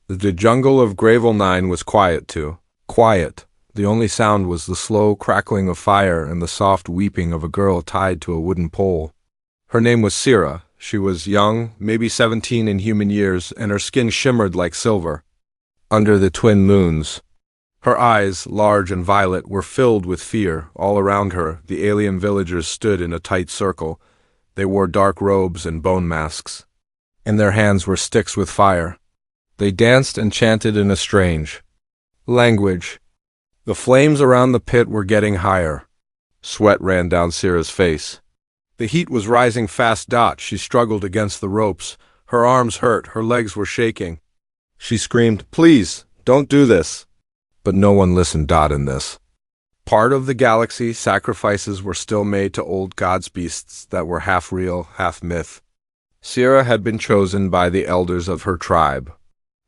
The jungle of Gravel 9 was quiet too. Quiet. The only sound was the slow crackling of fire and the soft weeping of a girl tied to a wooden pole. Her name was Sira. She was young, maybe 17 in human years, and her skin shimmered like silver under the twin moons. Her eyes, large and violet, were filled with fear. All around her, the alien villagers stood in a tight circle. They wore dark robes and bone masks. In their hands were sticks with fire. They danced and chanted in a strange language. The flames around the pit were getting higher. Sweat ran down Sira's face. The heat was rising fast. She struggled against the ropes. Her arms hurt, her legs were shaking. She screamed, "Please, don't do this." But no one listened. In this part of the galaxy, sacrifices were still made to old gods' beasts that were half real, half myth. Sira had been chosen by the elders of her tribe.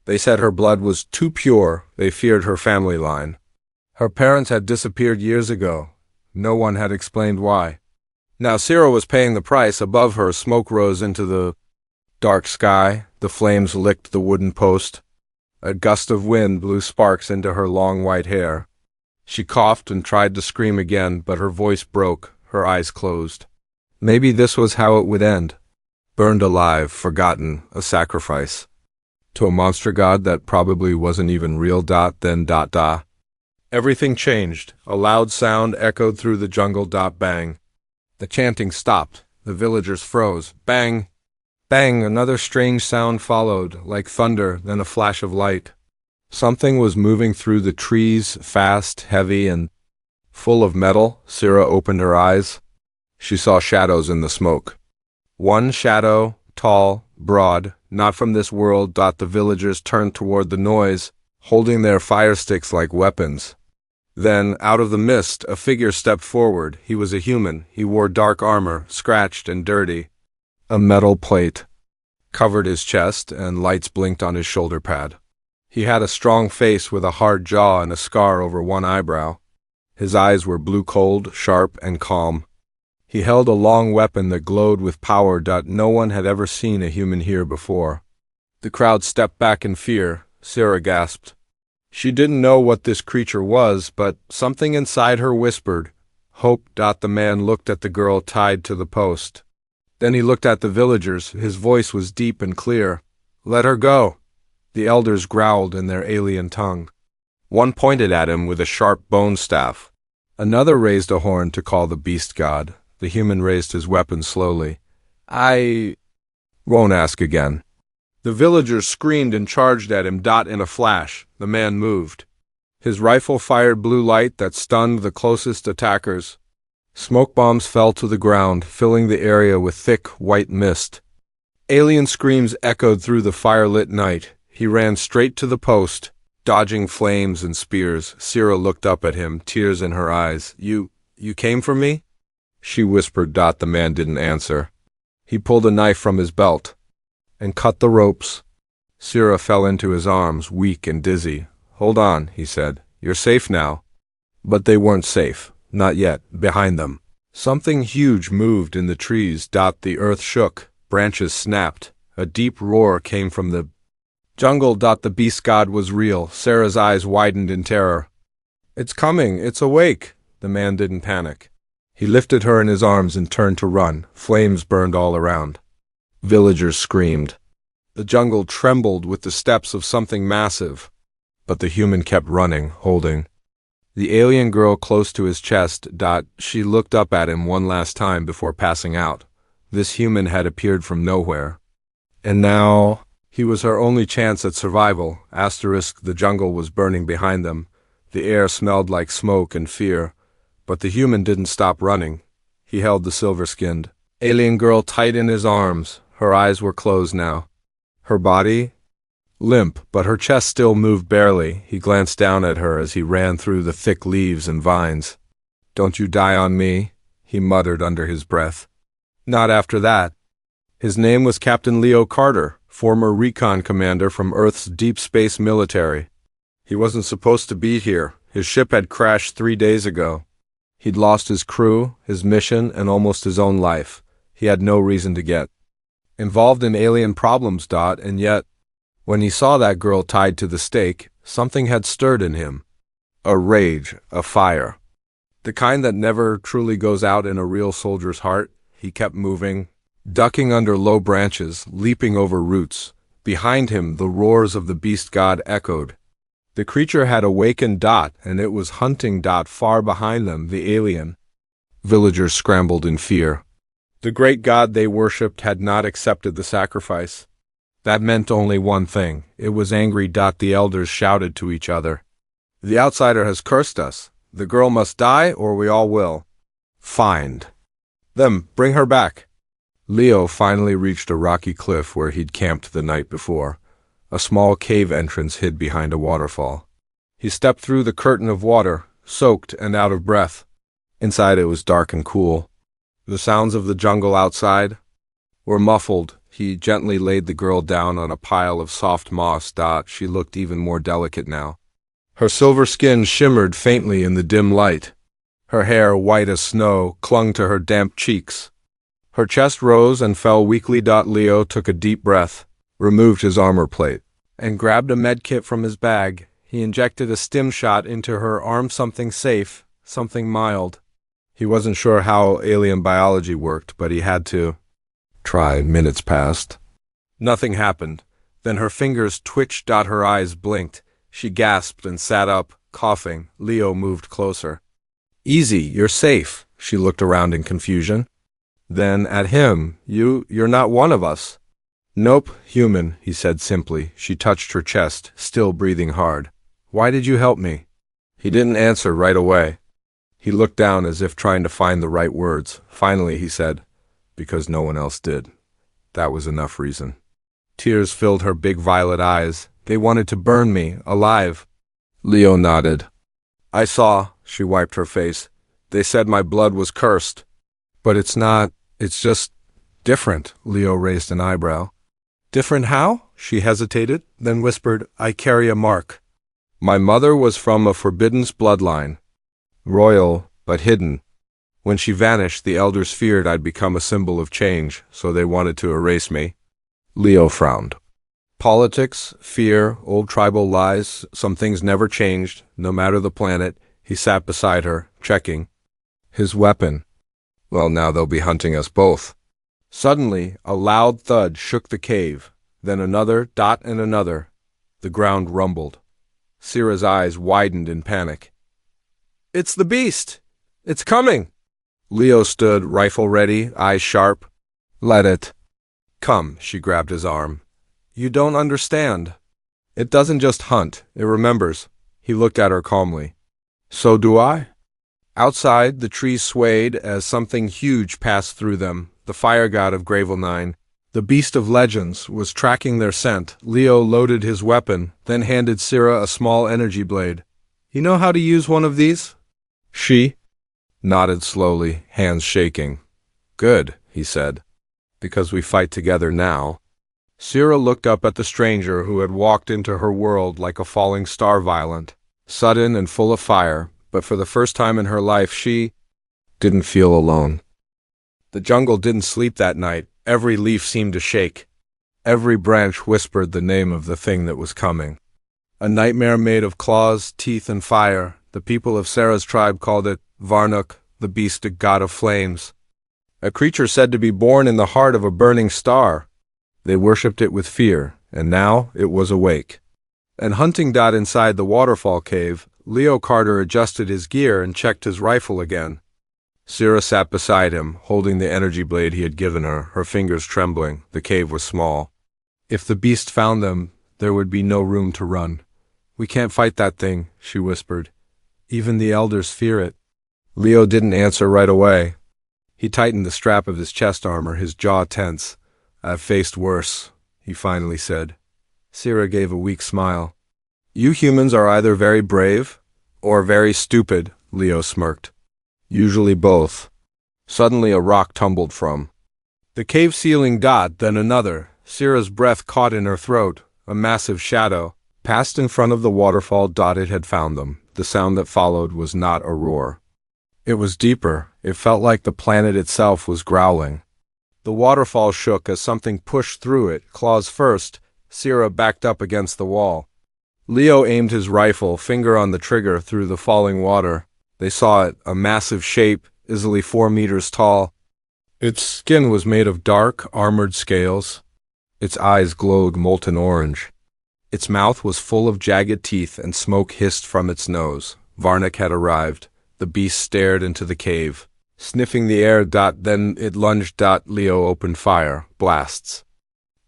They said her blood was too pure. They feared her family line. Her parents had disappeared years ago. No one had explained why. Now Sira was paying the price. Above her, smoke rose into the dark sky. The flames licked the wooden post. A gust of wind blew sparks into her long white hair. She coughed and tried to scream again, but her voice broke, her eyes closed. Maybe this was how it would end. Burned alive, forgotten, a sacrifice. To a monster god that probably wasn't even real. Then. Everything changed. A loud sound echoed through the jungle. Bang. The chanting stopped. The villagers froze. Bang! Bang! Another strange sound followed, like thunder, then a flash of light. Something was moving through the trees, fast, heavy, and full of metal. Sira opened her eyes. She saw shadows in the smoke. One shadow, tall, broad, not from this world. The villagers turned toward the noise, holding their fire sticks like weapons. Then, out of the mist, a figure stepped forward. He was a human. He wore dark armor, scratched and dirty. A metal plate covered his chest, and lights blinked on his shoulder pad. He had a strong face with a hard jaw and a scar over one eyebrow. His eyes were blue cold, sharp, and calm. He held a long weapon that glowed with power. No one had ever seen a human here before. The crowd stepped back in fear. Sira gasped. She didn't know what this creature was, but something inside her whispered, "Hope." The man looked at the girl tied to the post. Then he looked at the villagers. His voice was deep and clear. "Let her go." The elders growled in their alien tongue. One pointed at him with a sharp bone staff. Another raised a horn to call the beast god. The human raised his weapon slowly. "I won't ask again." The villagers screamed and charged at him. In a flash, the man moved. His rifle fired blue light that stunned the closest attackers. Smoke bombs fell to the ground, filling the area with thick, white mist. Alien screams echoed through the fire-lit night. He ran straight to the post, dodging flames and spears. Sira looked up at him, tears in her eyes. You came for me?" she whispered. The man didn't answer. He pulled a knife from his belt and cut the ropes. Sira fell into his arms, weak and dizzy. "Hold on," he said. "You're safe now." But they weren't safe. Not yet. Behind them, something huge moved in the trees. The earth shook. Branches snapped. A deep roar came from the jungle. The beast god was real. Sira's eyes widened in terror. "It's coming. It's awake." The man didn't panic. He lifted her in his arms and turned to run. Flames burned all around. Villagers screamed. The jungle trembled with the steps of something massive. But the human kept running, holding the alien girl close to his chest. She looked up at him one last time before passing out. This human had appeared from nowhere. And now, he was her only chance at survival. The jungle was burning behind them. The air smelled like smoke and fear. But the human didn't stop running. He held the silver-skinned alien girl tight in his arms. Her eyes were closed now. Her body limp, but her chest still moved barely. He glanced down at her as he ran through the thick leaves and vines. "Don't you die on me," he muttered under his breath. Not after that. His name was Captain Leo Carter, former recon commander from Earth's deep space military. He wasn't supposed to be here. His ship had crashed 3 days ago. He'd lost his crew, his mission, and almost his own life. He had no reason to get involved in alien problems. And yet, When he saw that girl tied to the stake, something had stirred in him. A rage, a fire. The kind that never truly goes out in a real soldier's heart. He kept moving, ducking under low branches, leaping over roots. Behind him, the roars of the beast god echoed. The creature had awakened Dot, and it was hunting Dot far behind them, the alien. Villagers scrambled in fear. The great god they worshipped had not accepted the sacrifice. That meant only one thing. It was angry Dot. The elders shouted to each other. The outsider has cursed us. The girl must die, or we all will. Find them. Bring her back. Leo finally reached a rocky cliff where he'd camped the night before. A small cave entrance hid behind a waterfall. He stepped through the curtain of water, soaked and out of breath. Inside it was dark and cool. The sounds of the jungle outside were muffled. He gently laid the girl down on a pile of soft moss. She looked even more delicate now. Her silver skin shimmered faintly in the dim light. Her hair, white as snow, clung to her damp cheeks. Her chest rose and fell weakly. Leo took a deep breath, removed his armor plate, and grabbed a medkit from his bag. He injected a stim shot into her arm, something safe, something mild. He wasn't sure how alien biology worked, but he had to try. Minutes passed. Nothing happened. Then her fingers twitched. Her eyes blinked. She gasped and sat up, coughing. Leo moved closer. Easy, you're safe. She looked around in confusion. Then at him. You're not one of us. Nope, human, he said simply. She touched her chest, still breathing hard. Why did you help me? He didn't answer right away. He looked down as if trying to find the right words. Finally, he said, because no one else did. That was enough reason. Tears filled her big violet eyes. They wanted to burn me, alive. Leo nodded. I saw, she wiped her face. They said my blood was cursed. But it's not, it's just different, Leo raised an eyebrow. Different how? She hesitated, then whispered, I carry a mark. My mother was from a forbidden bloodline. Royal, but hidden. When she vanished, the elders feared I'd become a symbol of change, so they wanted to erase me. Leo frowned. Politics, fear, old tribal lies, some things never changed, no matter the planet. He sat beside her, checking. His weapon. Well, now they'll be hunting us both. Suddenly, a loud thud shook the cave, then another, and another. The ground rumbled. Sira's eyes widened in panic. It's the beast! It's coming! Leo stood, rifle ready, eyes sharp. Let it. Come, she grabbed his arm. You don't understand. It doesn't just hunt, it remembers. He looked at her calmly. So do I. Outside, the trees swayed as something huge passed through them. The fire god of Gravel 9, the beast of legends, was tracking their scent. Leo loaded his weapon, then handed Sira a small energy blade. You know how to use one of these? She nodded slowly, hands shaking. Good, he said. Because we fight together now. Sira looked up at the stranger who had walked into her world like a falling star, violent, sudden and full of fire, but for the first time in her life she didn't feel alone. The jungle didn't sleep that night. Every leaf seemed to shake. Every branch whispered the name of the thing that was coming. A nightmare made of claws, teeth, and fire. The people of Sarah's tribe called it Varnuk, the beast god of flames. A creature said to be born in the heart of a burning star. They worshipped it with fear, and now it was awake. And hunting inside the waterfall cave, Leo Carter adjusted his gear and checked his rifle again. Sira sat beside him, holding the energy blade he had given her, her fingers trembling. The cave was small. If the beast found them, there would be no room to run. We can't fight that thing, she whispered. Even the elders fear it. Leo didn't answer right away. He tightened the strap of his chest armor, his jaw tense. I've faced worse, he finally said. Sira gave a weak smile. You humans are either very brave or very stupid, Leo smirked. Usually both. Suddenly a rock tumbled from the cave ceiling, then another. Sira's breath caught in her throat. A massive shadow passed in front of the waterfall. It had found them. The sound that followed was not a roar. It was deeper. It felt like the planet itself was growling. The waterfall shook as something pushed through it, claws first, Sierra backed up against the wall. Leo aimed his rifle, finger on the trigger, through the falling water. They saw it, a massive shape, easily 4 meters tall. Its skin was made of dark, armored scales. Its eyes glowed molten orange. Its mouth was full of jagged teeth, and smoke hissed from its nose. Varnick had arrived. The beast stared into the cave, sniffing the air. Then it lunged. Leo opened fire. Blasts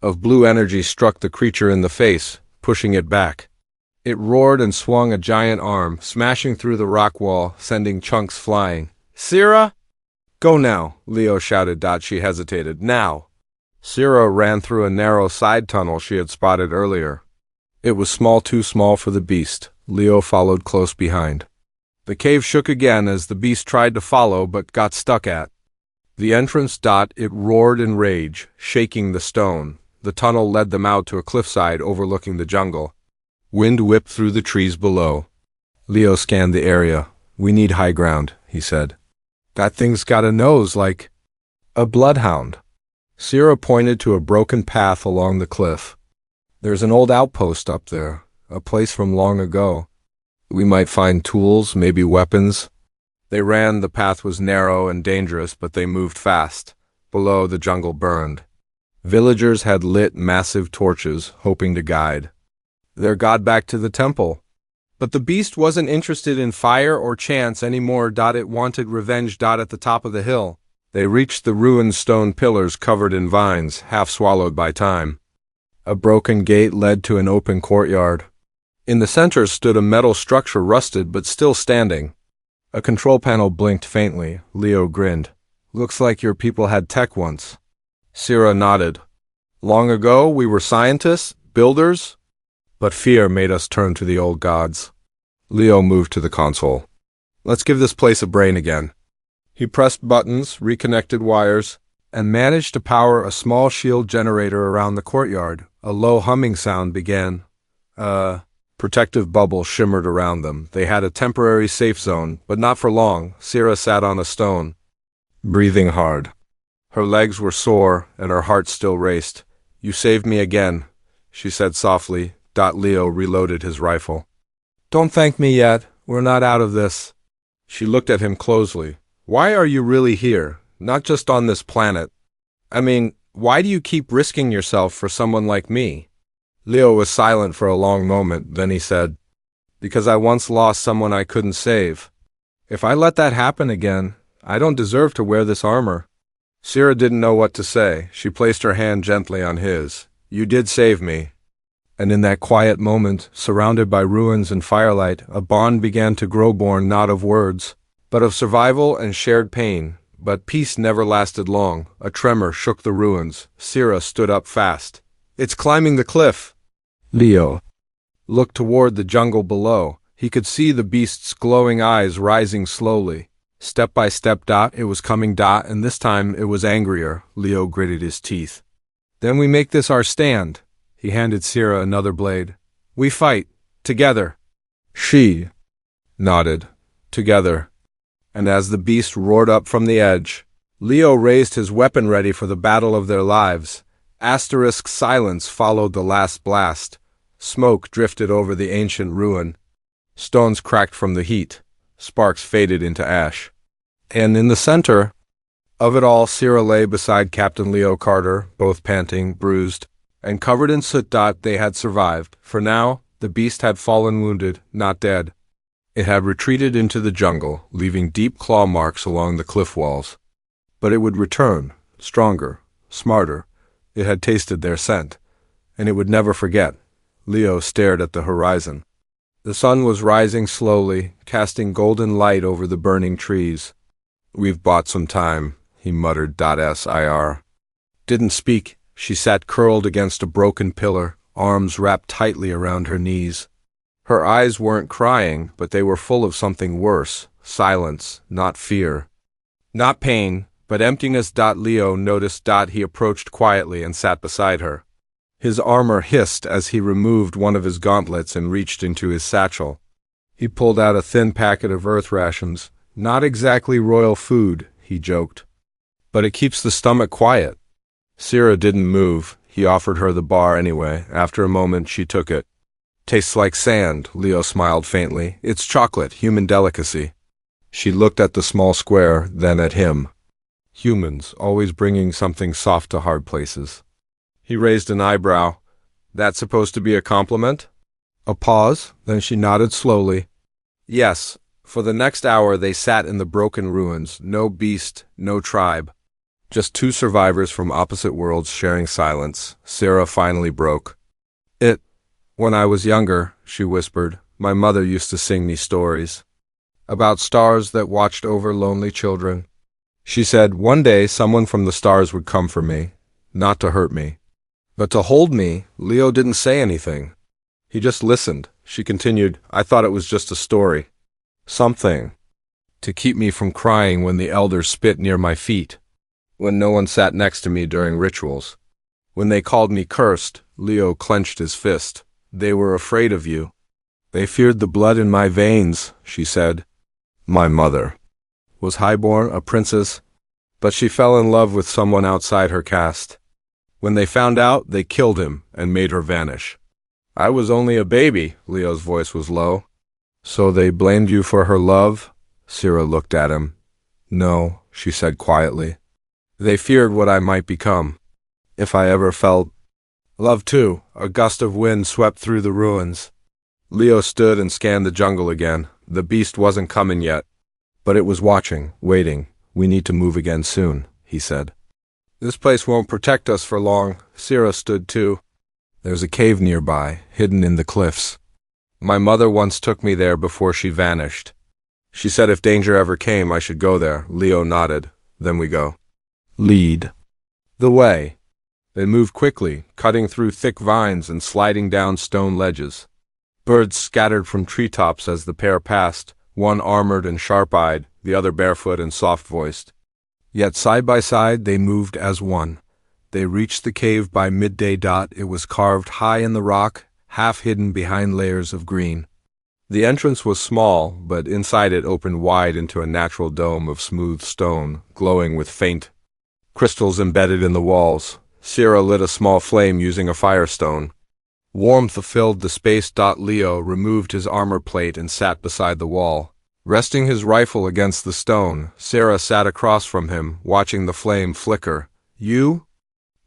of blue energy struck the creature in the face, pushing it back. It roared and swung a giant arm, smashing through the rock wall, sending chunks flying. "Sierra? Go now," Leo shouted. She hesitated. "Now." Sierra ran through a narrow side tunnel she had spotted earlier. It was small, too small for the beast. Leo followed close behind. The cave shook again as the beast tried to follow but got stuck at the entrance. It roared in rage, shaking the stone. The tunnel led them out to a cliffside overlooking the jungle. Wind whipped through the trees below. Leo scanned the area. "We need high ground," he said. "That thing's got a nose like a bloodhound." Sierra pointed to a broken path along the cliff. "There's an old outpost up there, a place from long ago. We might find tools, maybe weapons." They ran. The path was narrow and dangerous, but they moved fast. Below, the jungle burned. Villagers had lit massive torches, hoping to guide their god back to the temple. But the beast wasn't interested in fire or chants anymore. It wanted revenge. At the top of the hill, they reached the ruined stone pillars covered in vines, half swallowed by time. A broken gate led to an open courtyard. In the center stood a metal structure, rusted but still standing. A control panel blinked faintly. Leo grinned. "Looks like your people had tech once." Sierra nodded. "Long ago, we were scientists, builders, but fear made us turn to the old gods." Leo moved to the console. "Let's give this place a brain again." He pressed buttons, reconnected wires, and managed to power a small shield generator around the courtyard. A low humming sound began. Protective bubbles shimmered around them. They had a temporary safe zone, but not for long. Sierra sat on a stone, breathing hard. Her legs were sore, and her heart still raced. "You saved me again," she said softly. Leo reloaded his rifle. "Don't thank me yet. We're not out of this." She looked at him closely. "Why are you really here? Not just on this planet. I mean, why do you keep risking yourself for someone like me?" Leo was silent for a long moment. Then he said, "Because I once lost someone I couldn't save. If I let that happen again, I don't deserve to wear this armor." Sierra didn't know what to say. She placed her hand gently on his. "You did save me." And in that quiet moment, surrounded by ruins and firelight, a bond began to grow, born not of words, but of survival and shared pain. But peace never lasted long. A tremor shook the ruins. Sierra stood up fast. "It's climbing the cliff." Leo looked toward the jungle below. He could see the beast's glowing eyes rising slowly. Step by step, it was coming, and this time it was angrier. Leo gritted his teeth. "Then we make this our stand." He handed Sierra another blade. "We fight. Together." She nodded. "Together." And as the beast roared up from the edge, Leo raised his weapon ready for the battle of their lives. Silence followed the last blast. Smoke drifted over the ancient ruin. Stones cracked from the heat. Sparks faded into ash. And in the center of it all, Sierra lay beside Captain Leo Carter, both panting, bruised, and covered in soot. They had survived. For now, the beast had fallen wounded, not dead. It had retreated into the jungle, leaving deep claw marks along the cliff walls. But it would return, stronger, smarter. It had tasted their scent, and it would never forget. Leo stared at the horizon. The sun was rising slowly, casting golden light over the burning trees. "We've bought some time," he muttered. Sir didn't speak. She sat curled against a broken pillar, arms wrapped tightly around her knees. Her eyes weren't crying, but they were full of something worse. Silence, not fear. Not pain, but emptiness. Leo noticed. He approached quietly and sat beside her. His armor hissed as he removed one of his gauntlets and reached into his satchel. He pulled out a thin packet of earth rations. "Not exactly royal food," he joked, "but it keeps the stomach quiet." Sierra didn't move. He offered her the bar anyway. After a moment, she took it. Tastes like sand, Leo smiled faintly. It's chocolate, human delicacy. She looked at the small square, then at him. Humans, always bringing something soft to hard places. He raised an eyebrow. That supposed to be a compliment? A pause, then she nodded slowly. Yes. For the next hour they sat in the broken ruins, no beast, no tribe. Just two survivors from opposite worlds sharing silence. Sarah finally broke. When I was younger, she whispered, my mother used to sing me stories. About stars that watched over lonely children. She said, one day someone from the stars would come for me, not to hurt me, but to hold me. Leo didn't say anything. He just listened. She continued, I thought it was just a story. Something to keep me from crying when the elders spit near my feet, when no one sat next to me during rituals. When they called me cursed, Leo clenched his fist. They were afraid of you. They feared the blood in my veins, she said. My mother was highborn, a princess, but she fell in love with someone outside her caste. When they found out, they killed him and made her vanish. I was only a baby, Leo's voice was low. So they blamed you for her love? Sarah looked at him. No, she said quietly. They feared what I might become. If I ever felt love too. A gust of wind swept through the ruins. Leo stood and scanned the jungle again. The beast wasn't coming yet, but it was watching, waiting. We need to move again soon, he said. This place won't protect us for long. Sarah stood too. There's a cave nearby, hidden in the cliffs. My mother once took me there before she vanished. She said if danger ever came, I should go there. Leo nodded. Then we go. Lead the way. They moved quickly, cutting through thick vines and sliding down stone ledges. Birds scattered from treetops as the pair passed, one armored and sharp-eyed, the other barefoot and soft-voiced. Yet side by side they moved as one. They reached the cave by midday. It was carved high in the rock, half hidden behind layers of green. The entrance was small, but inside it opened wide into a natural dome of smooth stone, glowing with faint crystals embedded in the walls. Sarah lit a small flame using a firestone. Warmth filled the space. Leo removed his armor plate and sat beside the wall. Resting his rifle against the stone, Sarah sat across from him, watching the flame flicker. You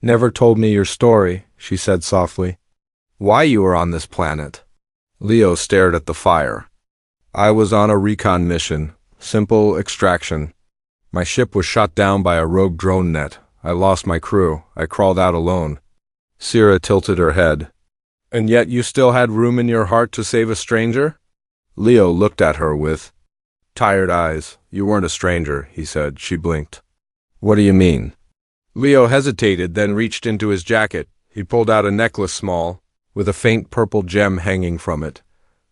never told me your story, she said softly. Why you were on this planet? Leo stared at the fire. I was on a recon mission. Simple extraction. My ship was shot down by a rogue drone net. I lost my crew. I crawled out alone. Sarah tilted her head. And yet you still had room in your heart to save a stranger? Leo looked at her with tired eyes. You weren't a stranger, he said. She blinked. What do you mean? Leo hesitated, then reached into his jacket. He pulled out a necklace small, with a faint purple gem hanging from it.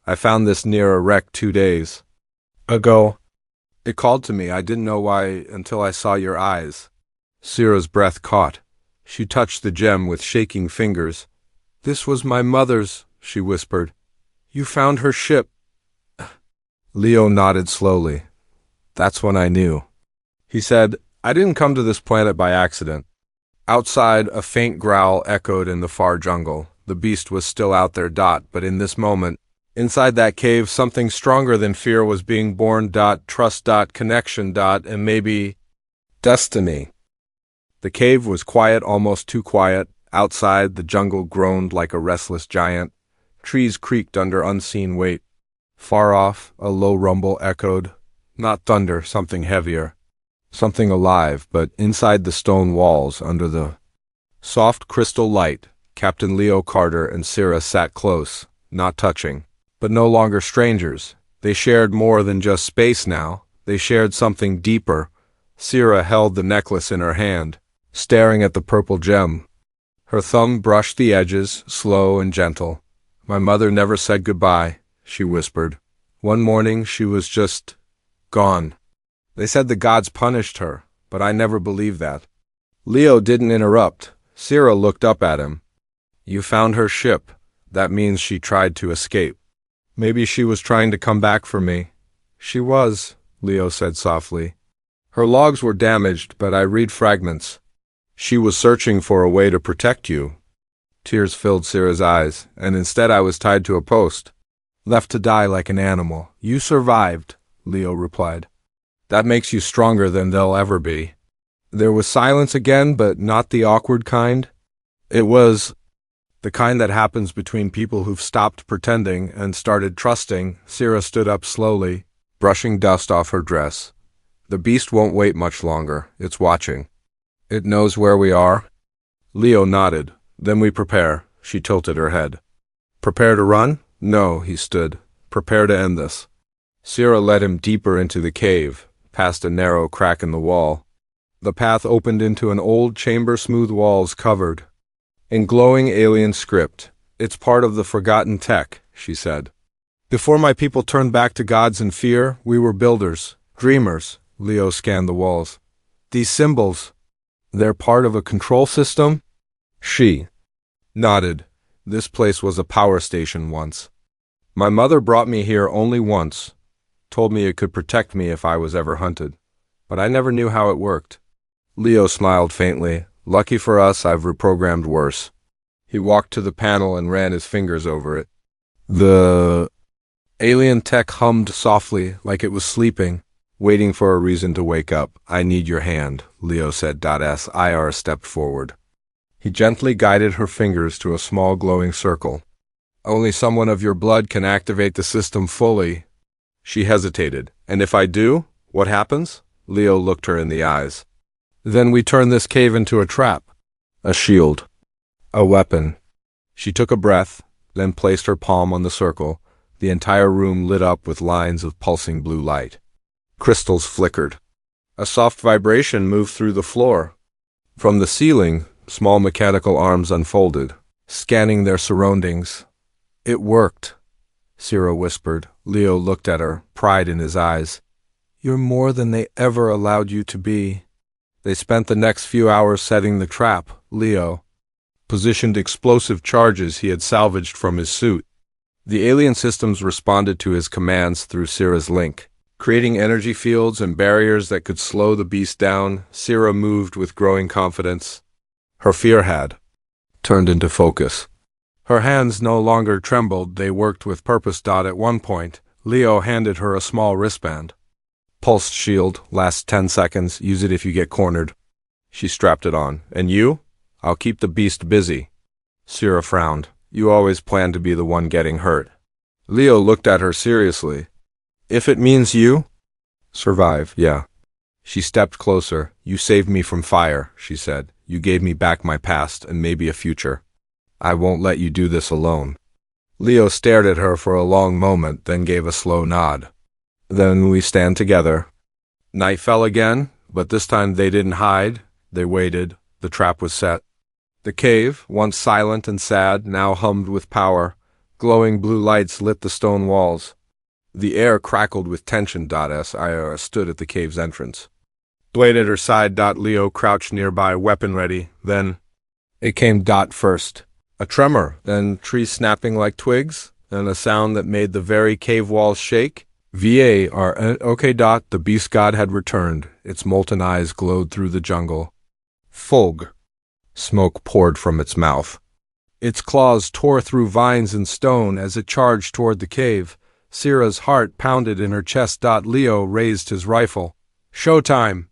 I found this near a wreck 2 days ago. It called to me. I didn't know why until I saw your eyes. Sarah's breath caught. She touched the gem with shaking fingers. This was my mother's, she whispered. You found her ship. Leo nodded slowly. That's when I knew. He said, I didn't come to this planet by accident. Outside, a faint growl echoed in the far jungle. The beast was still out there. But in this moment, inside that cave, something stronger than fear was being born. Trust. Connection. And maybe destiny. The cave was quiet, almost too quiet. Outside, the jungle groaned like a restless giant. Trees creaked under unseen weight. Far off, a low rumble echoed. Not thunder, something heavier. Something alive, but inside the stone walls, under the soft crystal light, Captain Leo Carter and Sarah sat close, not touching, but no longer strangers. They shared more than just space now. They shared something deeper. Sarah held the necklace in her hand, staring at the purple gem. Her thumb brushed the edges, slow and gentle. My mother never said goodbye, she whispered. One morning she was just gone. They said the gods punished her, but I never believed that. Leo didn't interrupt. Sarah looked up at him. You found her ship. That means she tried to escape. Maybe she was trying to come back for me. She was, Leo said softly. Her logs were damaged, but I read fragments. She was searching for a way to protect you, Tears filled Sira's eyes, and instead I was tied to a post. Left to die like an animal. You survived, Leo replied. That makes you stronger than they'll ever be. There was silence again, but not the awkward kind. It was the kind that happens between people who've stopped pretending and started trusting. Sira stood up slowly, brushing dust off her dress. The beast won't wait much longer. It's watching. It knows where we are. Leo nodded. Then we prepare. She tilted her head. Prepare to run? No, he stood. Prepare to end this. Sira led him deeper into the cave, past a narrow crack in the wall. The path opened into an old chamber, smooth walls covered in glowing alien script. It's part of the forgotten tech, she said. Before my people turned back to gods in fear, we were builders, dreamers. Leo scanned the walls. These symbols, they're part of a control system? She nodded. This place was a power station once. My mother brought me here only once, told me it could protect me if I was ever hunted, but I never knew how it worked. Leo smiled faintly. Lucky for us, I've reprogrammed worse. He walked to the panel and ran his fingers over it. The alien tech hummed softly, like it was sleeping, waiting for a reason to wake up. I need your hand, Leo said. Sir stepped forward. He gently guided her fingers to a small glowing circle. Only someone of your blood can activate the system fully. She hesitated. And if I do, what happens? Leo looked her in the eyes. Then we turn this cave into a trap. A shield. A weapon. She took a breath, then placed her palm on the circle. The entire room lit up with lines of pulsing blue light. Crystals flickered. A soft vibration moved through the floor. From the ceiling, small mechanical arms unfolded, scanning their surroundings. It worked, Sira whispered. Leo looked at her, pride in his eyes. You're more than they ever allowed you to be. They spent the next few hours setting the trap. Leo positioned explosive charges he had salvaged from his suit. The alien systems responded to his commands through Sira's link, creating energy fields and barriers that could slow the beast down. Sira moved with growing confidence. Her fear had turned into focus. Her hands no longer trembled, they worked with purpose. At one point, Leo handed her a small wristband. Pulse shield, lasts 10 seconds, use it if you get cornered. She strapped it on. And you? I'll keep the beast busy. Sira frowned. You always plan to be the one getting hurt. Leo looked at her seriously. If it means you? Survive, yeah. She stepped closer. You saved me from fire, she said. You gave me back my past and maybe a future. I won't let you do this alone. Leo stared at her for a long moment, then gave a slow nod. Then we stand together. Night fell again, but this time they didn't hide. They waited. The trap was set. The cave, once silent and sad, now hummed with power. Glowing blue lights lit the stone walls. The air crackled with tension. Sir stood at the cave's entrance. Blade at her side. Leo crouched nearby, weapon ready. Then it came. First a tremor, then trees snapping like twigs, and a sound that made the very cave walls shake. Okay. The beast god had returned. Its molten eyes glowed through the jungle. Fulg. Smoke poured from its mouth. Its claws tore through vines and stone as it charged toward the cave. Sira's heart pounded in her chest. Leo raised his rifle. Showtime!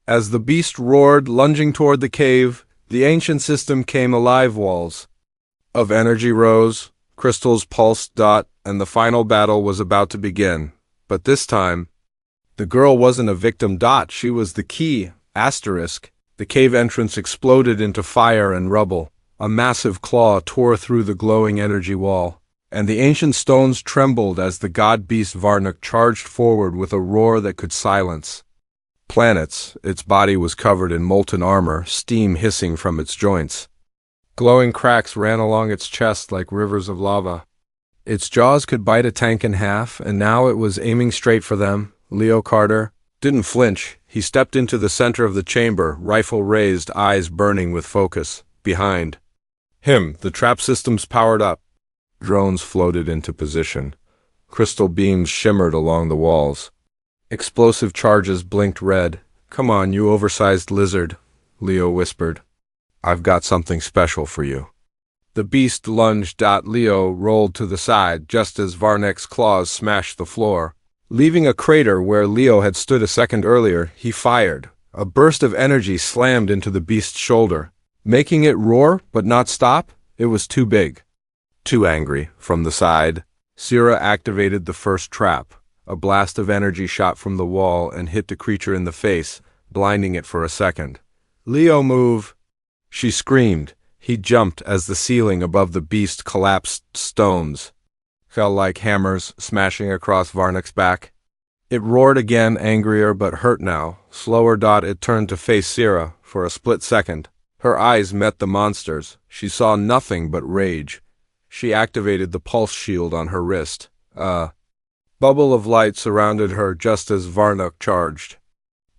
As the beast roared, lunging toward the cave, the ancient system came alive. Walls of energy rose, crystals pulsed. And the final battle was about to begin. But this time, the girl wasn't a victim. She was the key. The cave entrance exploded into fire and rubble. A massive claw tore through the glowing energy wall, and the ancient stones trembled as the god-beast Varnuk charged forward with a roar that could silence planets. Its body was covered in molten armor, steam hissing from its joints. Glowing cracks ran along its chest like rivers of lava. Its jaws could bite a tank in half, and now it was aiming straight for them. Leo Carter didn't flinch. He stepped into the center of the chamber, rifle raised, eyes burning with focus. Behind him, the trap systems powered up. Drones floated into position. Crystal beams shimmered along the walls. Explosive charges blinked red. Come on, you oversized lizard, Leo whispered. I've got something special for you. The beast lunged. Leo rolled to the side just as Varnek's claws smashed the floor. Leaving a crater where Leo had stood a second earlier, he fired. A burst of energy slammed into the beast's shoulder, making it roar but not stop. It was too big. Too angry. From the side, Sira activated the first trap. A blast of energy shot from the wall and hit the creature in the face, blinding it for a second. "Leo, move!" she screamed. He jumped as the ceiling above the beast collapsed. Stones fell like hammers, smashing across Varnek's back. It roared again, angrier but hurt now. Slower. It turned to face Sira for a split second. Her eyes met the monster's. She saw nothing but rage. She activated the pulse shield on her wrist. A bubble of light surrounded her just as Varnek charged.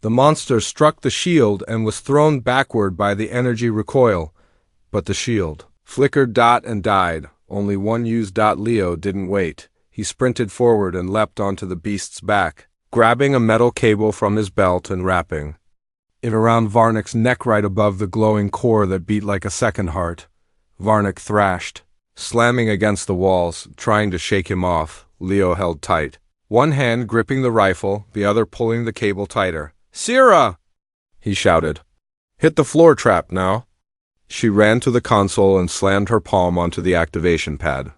The monster struck the shield and was thrown backward by the energy recoil. But the shield flickered. And died. Only one used. Leo didn't wait. He sprinted forward and leapt onto the beast's back, grabbing a metal cable from his belt and wrapping it around Varnek's neck right above the glowing core that beat like a second heart. Varnek thrashed, slamming against the walls, trying to shake him off. Leo held tight, one hand gripping the rifle, the other pulling the cable tighter. "Sira!" he shouted. "Hit the floor trap now." She ran to the console and slammed her palm onto the activation pad.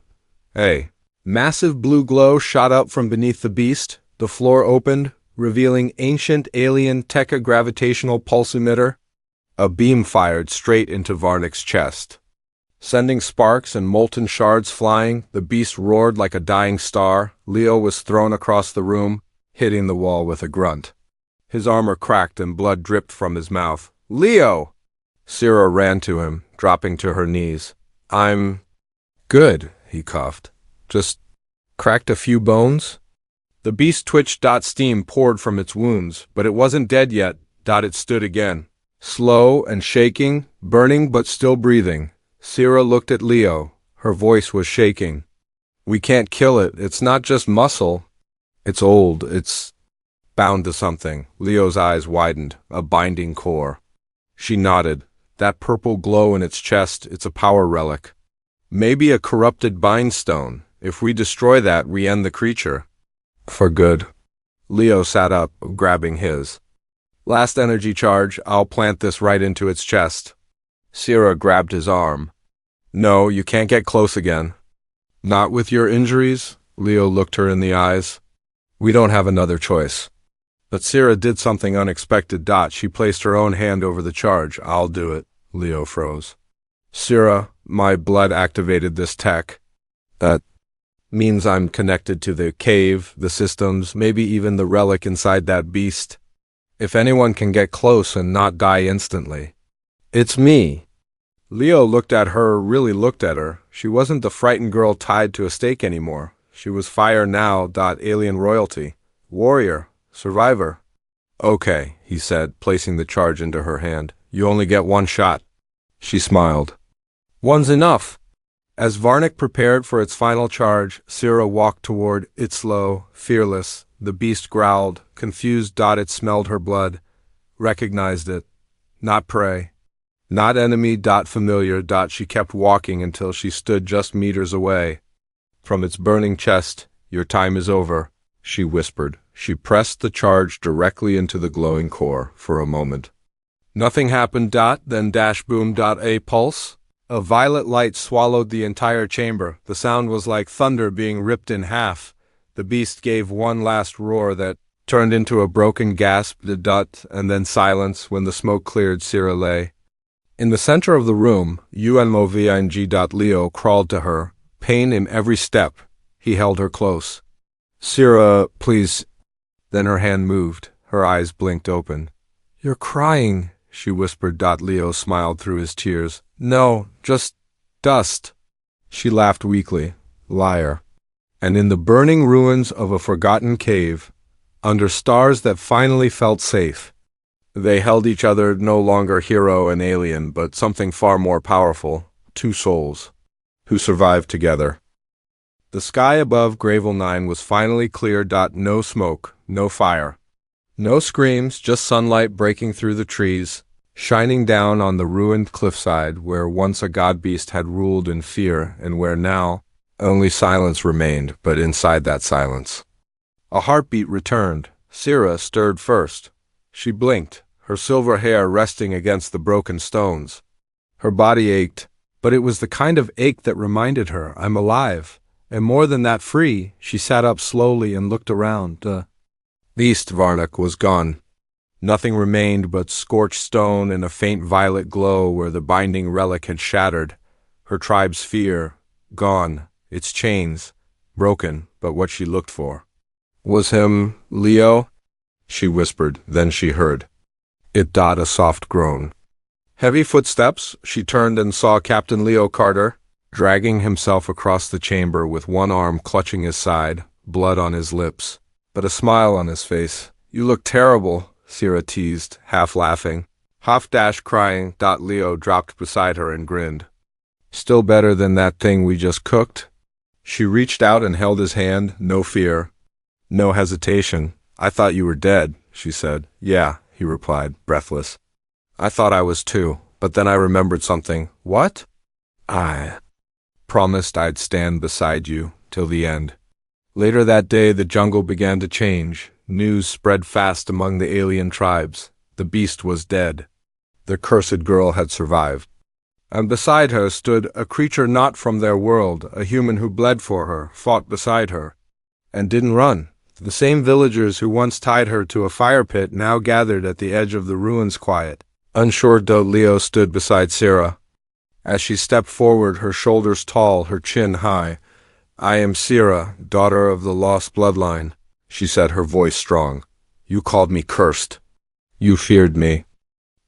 "Hey!" Massive blue glow shot up from beneath the beast. The floor opened, revealing ancient alien Tekka gravitational pulse emitter. A beam fired straight into Varnek's chest, sending sparks and molten shards flying. The beast roared like a dying star. Leo was thrown across the room, hitting the wall with a grunt. His armor cracked and blood dripped from his mouth. "Leo!" Sira ran to him, dropping to her knees. "I'm good," he coughed. "Just cracked a few bones?" The beast twitched. Steam poured from its wounds, but it wasn't dead yet. It stood again, slow and shaking, burning but still breathing. Sira looked at Leo. Her voice was shaking. "We can't kill it. It's not just muscle. It's old. It's bound to something." Leo's eyes widened. "A binding core." She nodded. "That purple glow in its chest, it's a power relic. Maybe a corrupted bindstone. If we destroy that, we end the creature. For good." Leo sat up, grabbing his last energy charge. "I'll plant this right into its chest." Sira grabbed his arm. "No, you can't get close again." "Not with your injuries?" Leo looked her in the eyes. "We don't have another choice." But Sira did something unexpected. She placed her own hand over the charge. "I'll do it." Leo froze. "Sira, my blood activated this tech. That means I'm connected to the cave, the systems, maybe even the relic inside that beast. If anyone can get close and not die instantly, it's me." Leo looked at her, really looked at her. She wasn't the frightened girl tied to a stake anymore. She was fire now. Alien royalty. Warrior. Survivor. "Okay," he said, placing the charge into her hand. "You only get one shot." She smiled. "One's enough." As Varnek prepared for its final charge, Sira walked toward it, slow, fearless. The beast growled, confused. It smelled her blood, recognized it. Not prey, not enemy. Familiar. She kept walking until she stood just meters away. From its burning chest, "Your time is over," she whispered. She pressed the charge directly into the glowing core. For a moment, nothing happened. Then boom. A pulse. A violet light swallowed the entire chamber. The sound was like thunder being ripped in half. The beast gave one last roar that turned into a broken gasp. And then silence. When the smoke cleared, Sira lay in the center of the room. Unmoving. Leo crawled to her, pain in every step. He held her close. "Sira, please." Then her hand moved. Her eyes blinked open. "You're crying," she whispered. Leo smiled through his tears. "No, just dust." She laughed weakly. "Liar." And in the burning ruins of a forgotten cave, under stars that finally felt safe, they held each other, no longer hero and alien, but something far more powerful. Two souls who survived together. The sky above Gravel 9 was finally clear. No smoke, no fire, no screams, just sunlight breaking through the trees. shining down on the ruined cliffside where once a god beast had ruled in fear and where now only silence remained, but inside that silence a heartbeat returned. Sira stirred first. She blinked, her silver hair resting against the broken stones. Her body ached, but it was the kind of ache that reminded her, I'm alive. And more than that, free. She sat up slowly and looked around. The East Varnak was gone. Nothing remained but scorched stone and a faint violet glow where the binding relic had shattered. Her tribe's fear, gone. Its chains, broken, but what she looked for was him, Leo, she whispered, then she heard. A soft groan. Heavy footsteps. She turned and saw Captain Leo Carter, dragging himself across the chamber with one arm clutching his side, blood on his lips, but a smile on his face. You look terrible, Sira teased, half laughing, half crying. Leo dropped beside her and grinned. Still better than that thing we just cooked? She reached out and held his hand, no fear, no hesitation. I thought you were dead, she said. Yeah, he replied, breathless. I thought I was too, but then I remembered something. What? I promised I'd stand beside you till the end. Later that day, the jungle began to change. News spread fast among the alien tribes. The beast was dead. The cursed girl had survived. And beside her stood a creature not from their world, a human who bled for her, fought beside her, and didn't run. The same villagers who once tied her to a fire pit now gathered at the edge of the ruins quiet. Unsure, Leo stood beside Sira. As she stepped forward, her shoulders tall, her chin high. I am Sira, daughter of the lost bloodline, she said, her voice strong. You called me cursed. You feared me.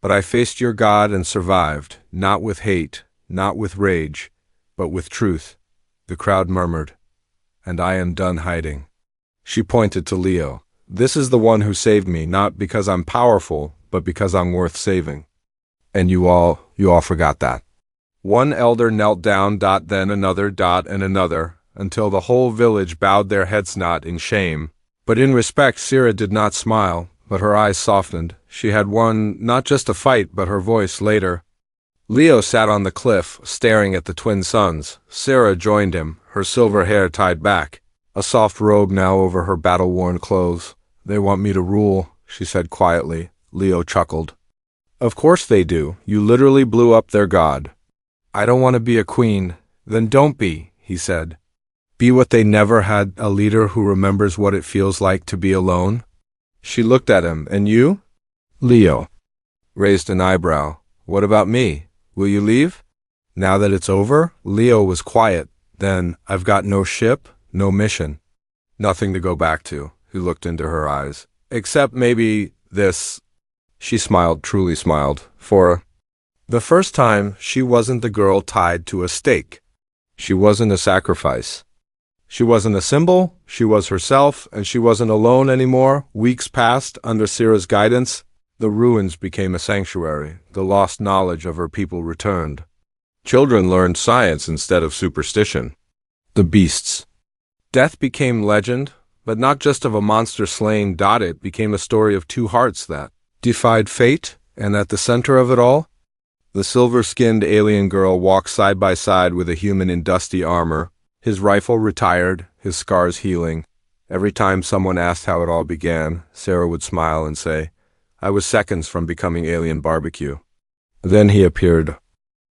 But I faced your God and survived, not with hate, not with rage, but with truth. The crowd murmured. And I am done hiding. She pointed to Leo. This is the one who saved me, not because I'm powerful, but because I'm worth saving. And you all forgot that. One elder knelt down, then another, and another, until the whole village bowed their heads not in shame. But in respect, Sira did not smile, but her eyes softened. She had won not just a fight, but her voice later. Leo sat on the cliff, staring at the twin suns. Sira joined him, her silver hair tied back, a soft robe now over her battle-worn clothes. They want me to rule, she said quietly. Leo chuckled. Of course they do. You literally blew up their god. I don't want to be a queen. Then don't be, he said. Be what they never had, a leader who remembers what it feels like to be alone. She looked at him. And you? Leo raised an eyebrow. What about me? Will you leave? Now that it's over? Leo was quiet. Then, I've got no ship, no mission. Nothing to go back to. He looked into her eyes. Except maybe this. She smiled, truly smiled. For the first time, she wasn't the girl tied to a stake. She wasn't a sacrifice. She wasn't a symbol, she was herself, and she wasn't alone anymore. Weeks passed under Sira's guidance. The ruins became a sanctuary. The lost knowledge of her people returned. Children learned science instead of superstition. The beasts. Death became legend, but not just of a monster slain. It became a story of two hearts that defied fate, and at the center of it all, the silver-skinned alien girl walked side by side with a human in dusty armor, his rifle retired, his scars healing. Every time someone asked how it all began, Sira would smile and say, I was seconds from becoming alien barbecue. Then he appeared,